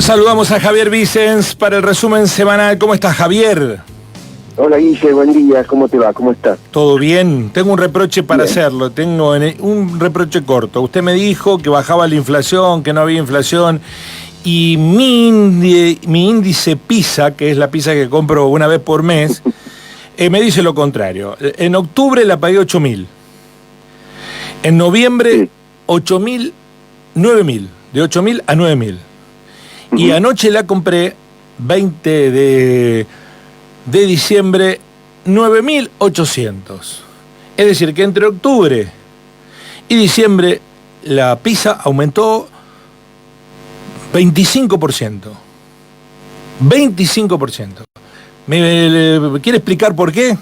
Saludamos a Javier Vicens para el resumen semanal. ¿Cómo estás, Javier? Hola, Guille, buen día. ¿Cómo te va? ¿Cómo estás? Todo bien. Tengo un reproche para hacerlo. Tengo un reproche corto. Usted me dijo que bajaba la inflación, que no había inflación. Y mi índice PISA, que es la PISA que compro una vez por mes, me dice lo contrario. En octubre la pagué 8.000. En noviembre, 8.000, 9.000. De 8.000 a 9.000. Y anoche la compré, 20 de diciembre, 9.800. Es decir, que entre octubre y diciembre la PISA aumentó 25%. 25%. ¿Me quiere explicar por qué?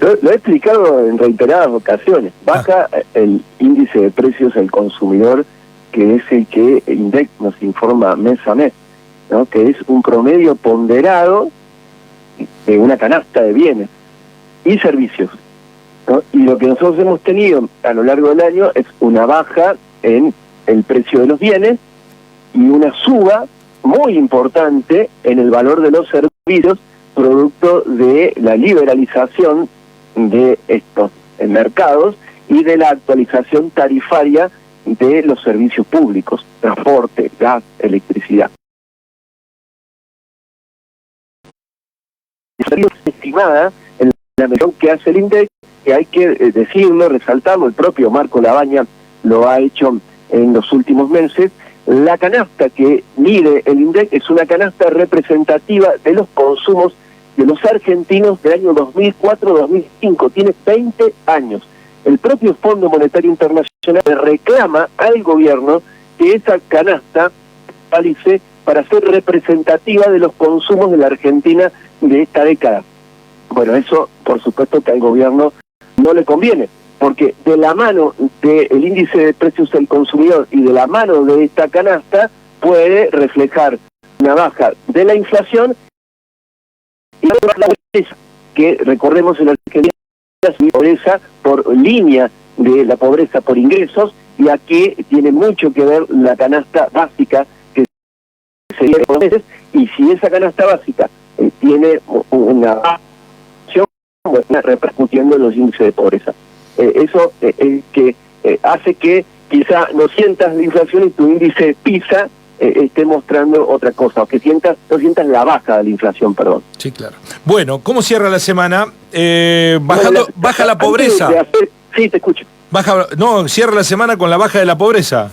Lo he explicado en reiteradas ocasiones. Baja el índice de precios al consumidor, que es el que INDEC nos informa mes a mes, ¿no? Que es un promedio ponderado de una canasta de bienes y servicios, ¿no? Y lo que nosotros hemos tenido a lo largo del año es una baja en el precio de los bienes y una suba muy importante en el valor de los servicios, producto de la liberalización de estos mercados y de la actualización tarifaria de los servicios públicos, transporte, gas, electricidad. Es estimada en la medición que hace el INDEC, que hay que decirlo, resaltarlo, el propio Marco Labaña lo ha hecho en los últimos meses. La canasta que mide el INDEC es una canasta representativa de los consumos de los argentinos del año 2004-2005, tiene 20 años. El propio Fondo Monetario Internacional reclama al gobierno que esa canasta valice para ser representativa de los consumos de la Argentina de esta década. Bueno, eso por supuesto que al gobierno no le conviene, porque de la mano del índice de precios del consumidor y de la mano de esta canasta puede reflejar una baja de la inflación y la pobreza, que recordemos en la Argentina pobreza por línea de la pobreza por ingresos, y aquí tiene mucho que ver la canasta básica, que sería de meses, y si esa canasta básica tiene una acción repercutiendo en los índices de pobreza. Eso que hace que quizá no sientas la inflación y tu índice PISA esté mostrando otra cosa, o que no sientas la baja de la inflación, perdón. Sí, claro. Bueno, ¿cómo cierra la semana? ¿Baja la pobreza? Sí, te escucho. Cierra la semana con la baja de la pobreza.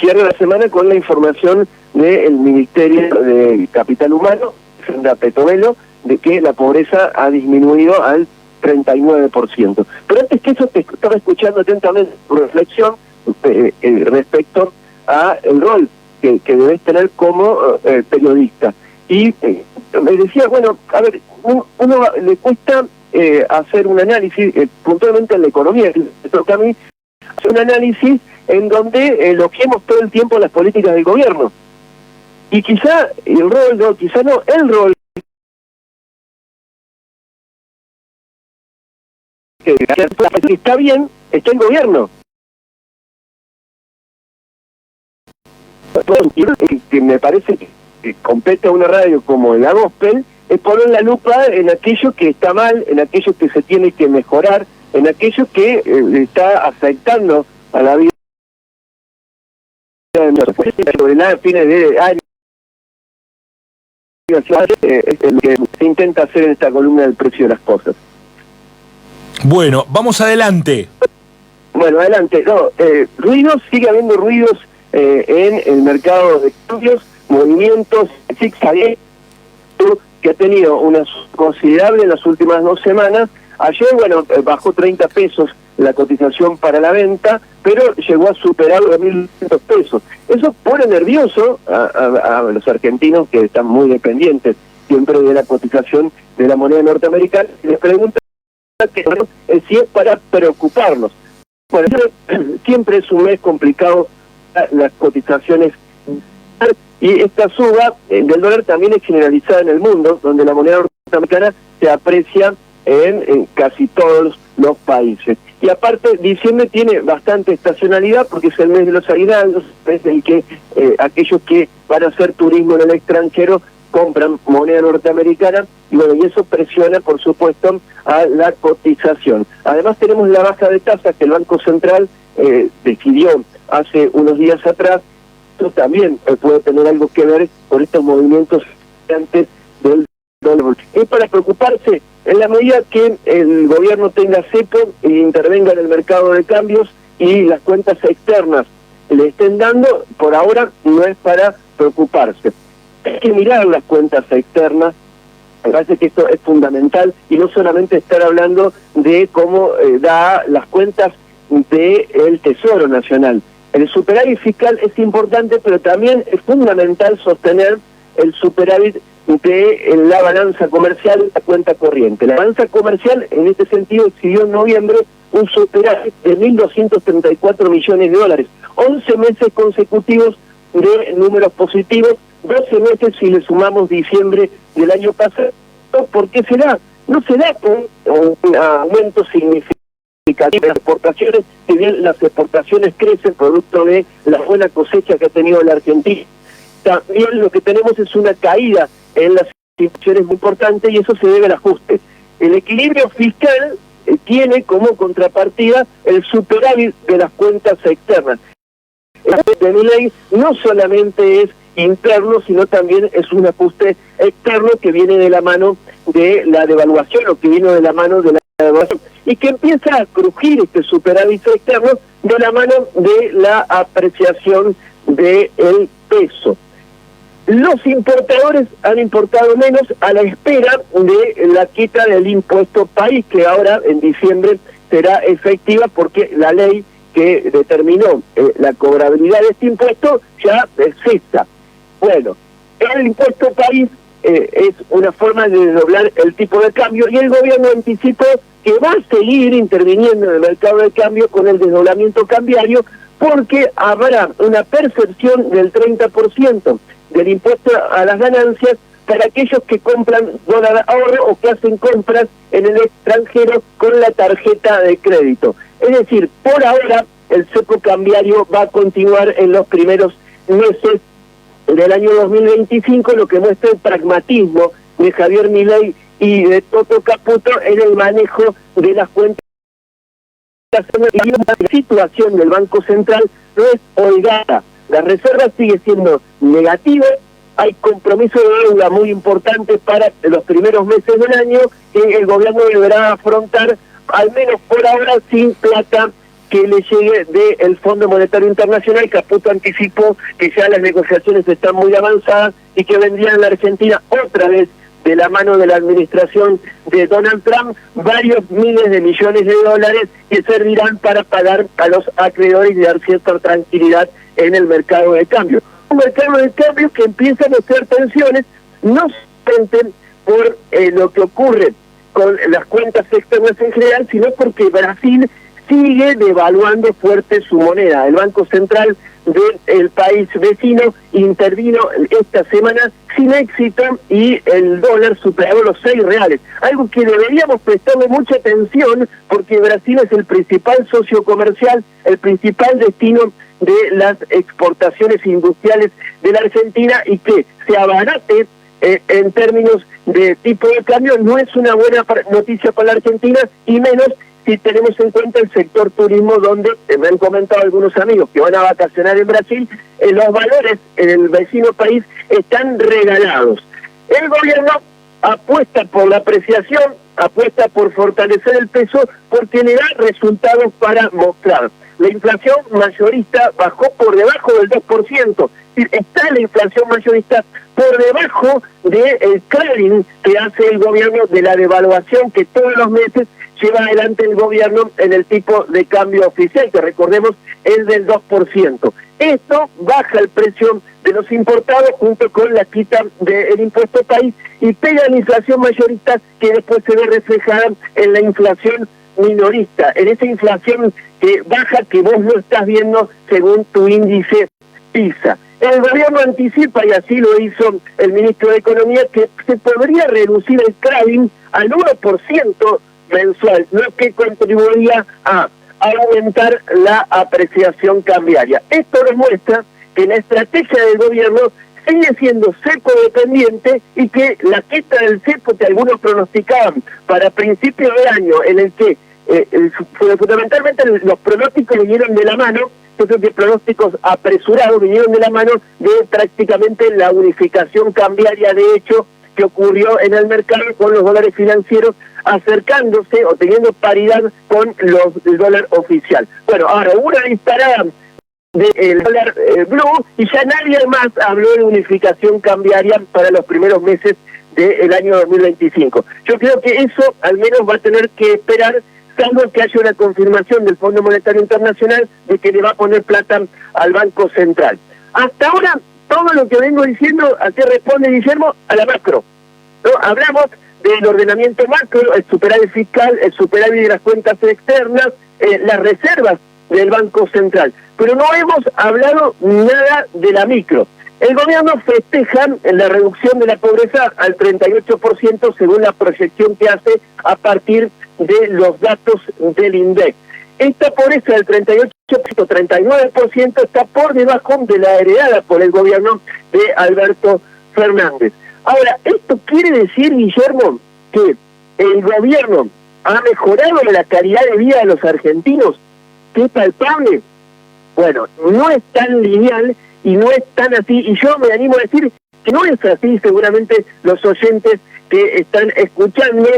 Cierra la semana con la información del Ministerio de Capital Humano, Sandra Petovelo, de que la pobreza ha disminuido al 39%. Pero antes que eso, te estaba escuchando atentamente tu reflexión respecto a el rol que debes tener como periodista. Y me decía, bueno, a ver, uno le cuesta hacer un análisis, puntualmente en la economía, me toca a mí, hacer un análisis en donde elogiemos todo el tiempo las políticas del gobierno. Y quizá el rol que está bien, está el gobierno. Que me parece que compete a una radio como la Gospel es poner la lupa en aquello que está mal, en aquello que se tiene que mejorar, en aquello que está afectando a la vida sobre la fines de año. Es lo que se intenta hacer en esta columna del precio de las cosas. Bueno, vamos adelante. Bueno, adelante. Ruidos, sigue habiendo ruidos en el mercado de cambios, movimientos, zigzag, que ha tenido una considerable en las últimas 2 semanas. Ayer, bajó 30 pesos la cotización para la venta, pero llegó a superar los 1.200 pesos. Eso pone nervioso a los argentinos, que están muy dependientes siempre de la cotización de la moneda norteamericana, y les preguntan si es para preocuparnos. Bueno, siempre es un mes complicado las cotizaciones, y esta suba del dólar también es generalizada en el mundo, donde la moneda norteamericana se aprecia en casi todos los países. y aparte diciembre tiene bastante estacionalidad porque es el mes de los aguinaldos, es el que aquellos que van a hacer turismo en el extranjero compran moneda norteamericana y bueno, y eso presiona por supuesto a la cotización. Además tenemos la baja de tasas que el Banco Central decidió hace unos días atrás. Esto también puede tener algo que ver con estos movimientos antes del dólar. Es para preocuparse en la medida que el gobierno tenga cepo e intervenga en el mercado de cambios y las cuentas externas le estén dando, por ahora no es para preocuparse. Hay que mirar las cuentas externas, me parece que esto es fundamental, y no solamente estar hablando de cómo da las cuentas del Tesoro Nacional. El superávit fiscal es importante, pero también es fundamental sostener el superávit de la balanza comercial, la cuenta corriente. La balanza comercial, en este sentido, exhibió en noviembre un superávit de 1.234 millones de dólares, 11 meses consecutivos de números positivos, 12 meses si le sumamos diciembre del año pasado. ¿Por qué será? No se da con un aumento significativo de las exportaciones, si bien las exportaciones crecen producto de la buena cosecha que ha tenido la Argentina. También lo que tenemos es una caída en las instituciones muy importante y eso se debe al ajuste. El equilibrio fiscal tiene como contrapartida el superávit de las cuentas externas. El ajuste de Milei no solamente es interno, sino también es un ajuste externo que viene de la mano de la devaluación o que viene de la mano de la devaluación y que empieza a crujir este superávit externo de la mano de la apreciación del peso. Los importadores han importado menos a la espera de la quita del impuesto país, que ahora en diciembre será efectiva porque la ley que determinó la cobrabilidad de este impuesto ya cesa. Bueno, el impuesto país es una forma de desdoblar el tipo de cambio y el gobierno anticipó que va a seguir interviniendo en el mercado de cambio con el desdoblamiento cambiario porque habrá una percepción del 30% del impuesto a las ganancias para aquellos que compran dólar ahorro o que hacen compras en el extranjero con la tarjeta de crédito. Es decir, por ahora el cepo cambiario va a continuar en los primeros meses del año 2025, lo que muestra el pragmatismo de Javier Milei y de Toto Caputo en el manejo de las cuentas. La situación del Banco Central no es holgada. La reserva sigue siendo negativa, hay compromiso de deuda muy importante para los primeros meses del año que el gobierno deberá afrontar, al menos por ahora, sin plata que le llegue del Fondo Monetario Internacional. Caputo anticipó que ya las negociaciones están muy avanzadas y que vendrían a la Argentina otra vez de la mano de la administración de Donald Trump varios miles de millones de dólares que servirán para pagar a los acreedores y dar cierta tranquilidad en el mercado de cambio. Un mercado de cambio que empieza a mostrar tensiones, no solamente por lo que ocurre con las cuentas externas en general, sino porque Brasil sigue devaluando fuerte su moneda. El Banco Central del país vecino intervino esta semana sin éxito y el dólar superó los 6 reales, algo que deberíamos prestarle mucha atención porque Brasil es el principal socio comercial, el principal destino de las exportaciones industriales de la Argentina y que se abarate en términos de tipo de cambio no es una buena noticia para la Argentina y menos si tenemos en cuenta el sector turismo donde, me han comentado algunos amigos que van a vacacionar en Brasil, los valores en el vecino país están regalados. El gobierno apuesta por la apreciación, apuesta por fortalecer el peso porque le da resultados para mostrar. La inflación mayorista bajó por debajo del 2%. Está la inflación mayorista por debajo del clearing que hace el gobierno de la devaluación que todos los meses lleva adelante el gobierno en el tipo de cambio oficial, que recordemos es del 2%. Esto baja el precio de los importados junto con la quita del impuesto país y pega la inflación mayorista que después se ve reflejada en la inflación minorista, en esa inflación que baja que vos no estás viendo según tu índice PISA. El gobierno anticipa, y así lo hizo el ministro de Economía, que se podría reducir el clearing al 1% mensual, lo que contribuiría a aumentar la apreciación cambiaria. Esto demuestra que la estrategia del gobierno sigue siendo cepo dependiente y que la quieta del cepo que algunos pronosticaban para principios de año, en el que fundamentalmente los pronósticos vinieron de la mano, yo creo que pronósticos apresurados vinieron de la mano de prácticamente la unificación cambiaria de hecho que ocurrió en el mercado con los dólares financieros acercándose o teniendo paridad con el dólar oficial. Bueno, ahora hubo una disparada del dólar blue y ya nadie más habló de unificación cambiaria para los primeros meses del año 2025. Yo creo que eso al menos va a tener que esperar, salvo que haya una confirmación del Fondo Monetario Internacional de que le va a poner plata al Banco Central. Hasta ahora, todo lo que vengo diciendo, ¿a qué responde Guillermo? A la macro, ¿no? Hablamos del ordenamiento macro, el superávit fiscal, el superávit de las cuentas externas, las reservas del Banco Central, pero no hemos hablado nada de la micro. El gobierno festeja la reducción de la pobreza al 38% según la proyección que hace a partir de los datos del INDEC. Esta pobreza del 39% está por debajo de la heredada por el gobierno de Alberto Fernández. Ahora, ¿esto quiere decir, Guillermo, que el gobierno ha mejorado la calidad de vida de los argentinos? ¿Qué es palpable? Bueno, no es tan lineal y no es tan así, y yo me animo a decir que no es así. Seguramente los oyentes que están escuchando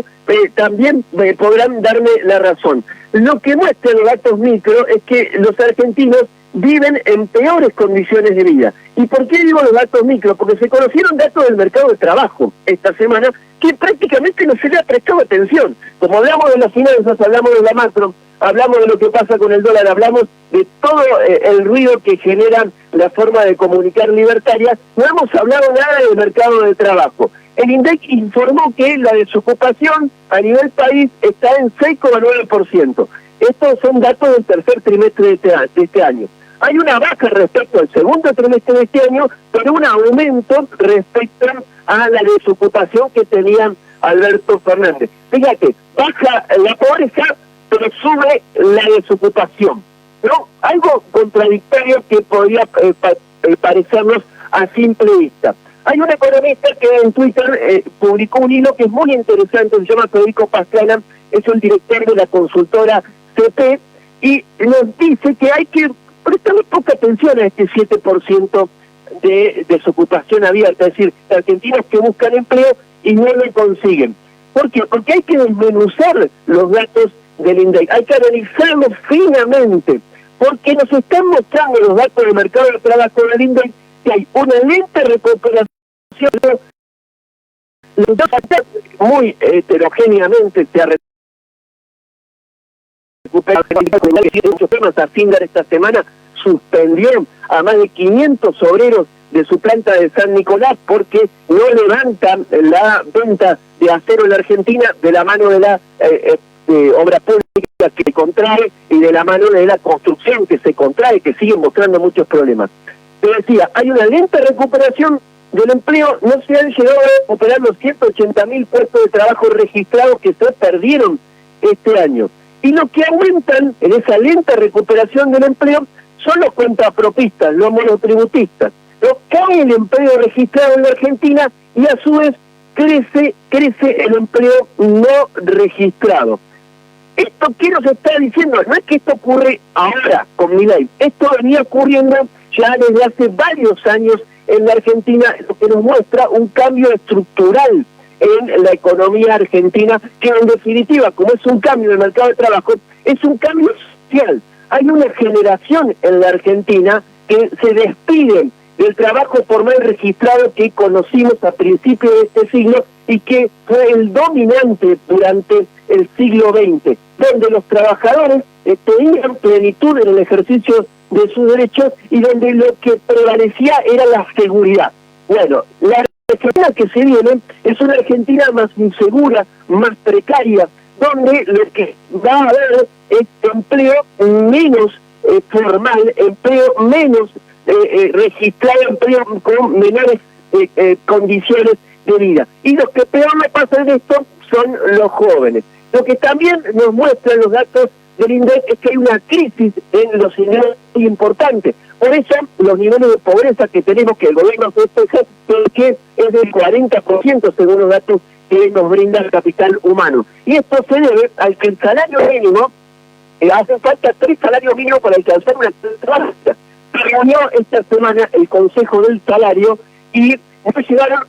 también podrán darme la razón. Lo que muestran los datos micro es que los argentinos viven en peores condiciones de vida. ¿Y por qué digo los datos micro? Porque se conocieron datos del mercado de trabajo esta semana que prácticamente no se le ha prestado atención. Como hablamos de las finanzas, hablamos de la macro, hablamos de lo que pasa con el dólar, hablamos de todo el ruido que genera la forma de comunicar libertaria, no hemos hablado nada del mercado de trabajo. El INDEC informó que la desocupación a nivel país está en 6,9%. Estos son datos del tercer trimestre de este año. Hay una baja respecto al segundo trimestre de este año, pero un aumento respecto a la desocupación que tenía Alberto Fernández. Fíjate, baja la pobreza, pero sube la desocupación, ¿no? Algo contradictorio que podría parecernos a simple vista. Hay un economista que en Twitter publicó un hilo que es muy interesante, se llama Federico Pastrana, es el director de la consultora CP, y nos dice que hay que prestarle poca atención a este 7% de desocupación abierta, es decir, argentinos que buscan empleo y no lo consiguen. ¿Por qué? Porque hay que desmenuzar los datos del INDEC, hay que analizarlos finamente, porque nos están mostrando los datos del mercado de trabajo del INDEC que hay una lenta recuperación, muy heterogéneamente se ha recuperado muchos temas. Asindar esta semana suspendió a más de 500 obreros de su planta de San Nicolás porque no levantan la venta de acero en la Argentina de la mano de la obra pública que contrae y de la mano de la construcción que se contrae, que sigue mostrando muchos problemas. Te decía, hay una lenta recuperación del empleo, no se han llegado a recuperar los 180.000 puestos de trabajo registrados que se perdieron este año. Y lo que aumentan en esa lenta recuperación del empleo son los cuentapropistas, los monotributistas. ¿No? Cae el empleo registrado en la Argentina y a su vez crece el empleo no registrado. ¿Esto qué nos está diciendo? No es que esto ocurre ahora con Milei, esto venía ocurriendo ya desde hace varios años en la Argentina, lo que nos muestra un cambio estructural en la economía argentina, que en definitiva, como es un cambio en el mercado de trabajo, es un cambio social. Hay una generación en la Argentina que se despide del trabajo formal registrado que conocimos a principios de este siglo y que fue el dominante durante el siglo XX, donde los trabajadores tenían plenitud en el ejercicio de sus derechos y donde lo que prevalecía era la seguridad. Bueno, la Argentina que se viene es una Argentina más insegura, más precaria, donde lo que va a haber es empleo menos formal, empleo menos registrado, empleo con menores condiciones de vida. Y los que peor le pasa en esto son los jóvenes. Lo que también nos muestran los datos del INDEC es que hay una crisis en los ingresos muy importante. Por eso, los niveles de pobreza que tenemos, que el gobierno festeja, que es del 40% según los datos que nos brinda el capital humano. Y esto se debe al que el salario mínimo, hace falta 3 salarios mínimos para alcanzar una clase. Se reunió esta semana el Consejo del Salario y no llegaron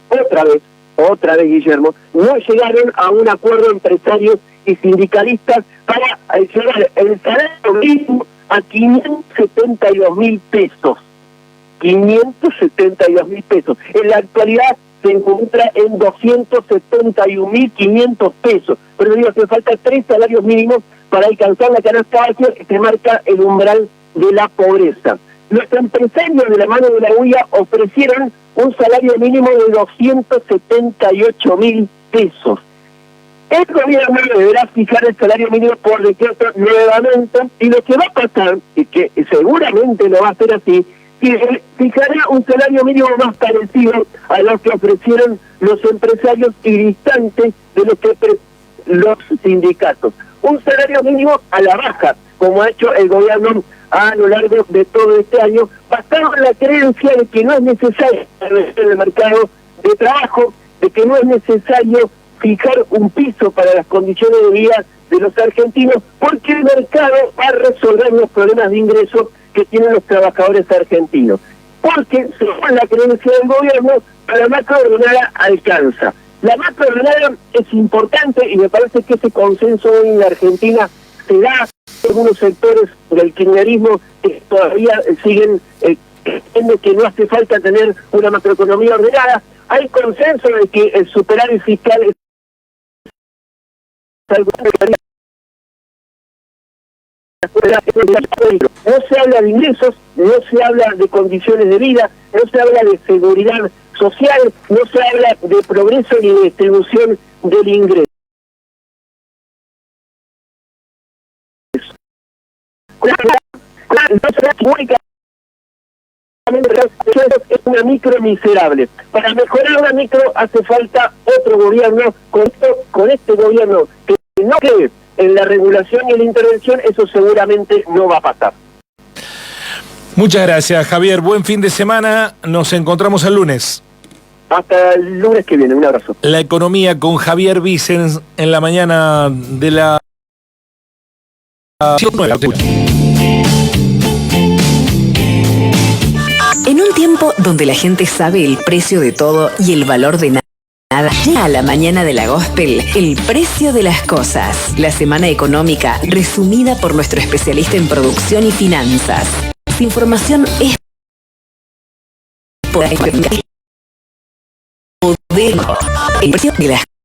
otra vez, Guillermo, no llegaron a un acuerdo empresarios y sindicalistas para llegar el salario mínimo a 572.000 pesos. 572.000 pesos. En la actualidad se encuentra en 271.500 pesos. Pero digo, hace falta 3 salarios mínimos para alcanzar la canasta básica que se marca el umbral de la pobreza. Los empresarios de la mano de la UIA ofrecieron un salario mínimo de 278.000 pesos. El gobierno deberá fijar el salario mínimo por decreto nuevamente, y lo que va a pasar, y que seguramente lo va a hacer así, que fijará un salario mínimo más parecido a lo que ofrecieron los empresarios y distantes de lo que los sindicatos. Un salario mínimo a la baja, como ha hecho el gobierno a lo largo de todo este año, basado en la creencia de que no es necesario en el mercado de trabajo, de que no es necesario fijar un piso para las condiciones de vida de los argentinos, porque el mercado va a resolver los problemas de ingreso que tienen los trabajadores argentinos. Porque, según la creencia del gobierno, la macroordenada alcanza. La macroordenada es importante y me parece que ese consenso hoy en la Argentina se da en algunos sectores del kirchnerismo que todavía siguen creyendo que no hace falta tener una macroeconomía ordenada. Hay consenso de que el superávit fiscal es algo que no se habla de ingresos, no se habla de condiciones de vida, no se habla de seguridad social, no se habla de progreso ni de distribución del ingreso. Es una micro miserable. Para mejorar una micro hace falta otro gobierno. Con este gobierno que no cree en la regulación y en la intervención, eso seguramente no va a pasar. Muchas gracias, Javier. Buen fin de semana. Nos encontramos el lunes. Hasta el lunes que viene. Un abrazo. La economía con Javier Vicens en la mañana de la... En un tiempo donde la gente sabe el precio de todo y el valor de nada, llega a la mañana de la Gospel el precio de las cosas. La semana económica resumida por nuestro especialista en producción y finanzas. Su información es poder. El precio de las